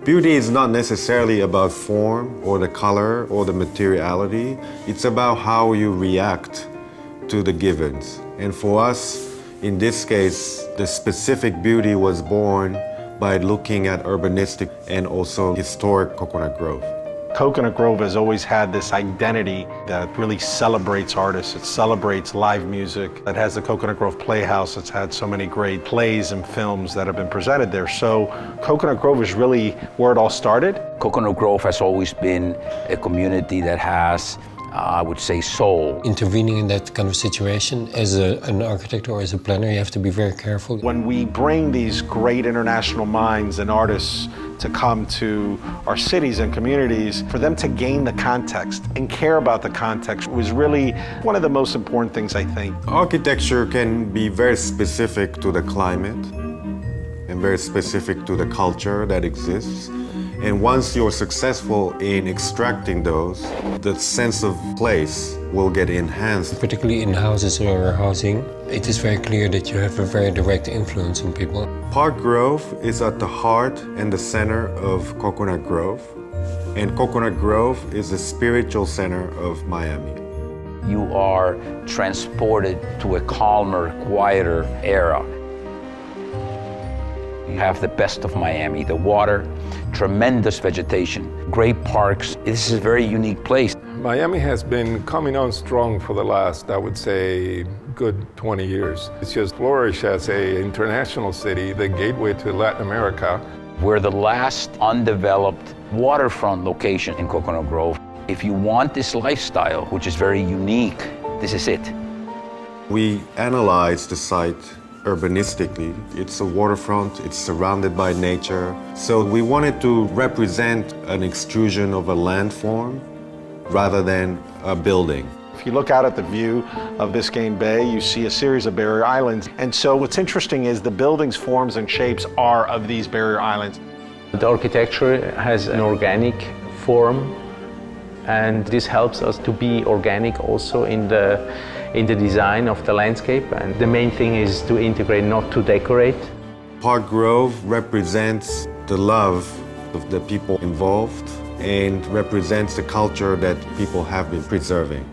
Beauty is not necessarily about form or the color or the materiality. It's about how you react to the givens. And for us, in this case, the specific beauty was born by looking at urbanistic and also historic Coconut Grove. Coconut Grove has always had this identity that really celebrates artists. It celebrates live music. It has the Coconut Grove Playhouse. It's had so many great plays and films that have been presented there. So Coconut Grove is really where it all started. Coconut Grove has always been a community that has, I would say, soul. Intervening in that kind of situation as an architect or as a planner, you have to be very careful. When we bring these great international minds and artists to come to our cities and communities, for them to gain the context and care about the context was really one of the most important things, I think. Architecture can be very specific to the climate and very specific to the culture that exists. And once you're successful in extracting those, the sense of place will get enhanced. Particularly in houses or housing, it is very clear that you have a very direct influence on people. Park Grove is at the heart and the center of Coconut Grove. And Coconut Grove is the spiritual center of Miami. You are transported to a calmer, quieter era. You have the best of Miami, the water, tremendous vegetation, great parks. This is a very unique place. Miami has been coming on strong for the last, I would say, good 20 years. It's just flourished as an international city, the gateway to Latin America. We're the last undeveloped waterfront location in Coconut Grove. If you want this lifestyle, which is very unique, this is it. We analyzed the site urbanistically. It's a waterfront, it's surrounded by nature. So we wanted to represent an extrusion of a landform rather than a building. If you look out at the view of Biscayne Bay, you see a series of barrier islands. And so what's interesting is the buildings, forms, and shapes are of these barrier islands. The architecture has an organic form, and this helps us to be organic also in the design of the landscape. And the main thing is to integrate, not to decorate. Park Grove represents the love of the people involved and represents the culture that people have been preserving.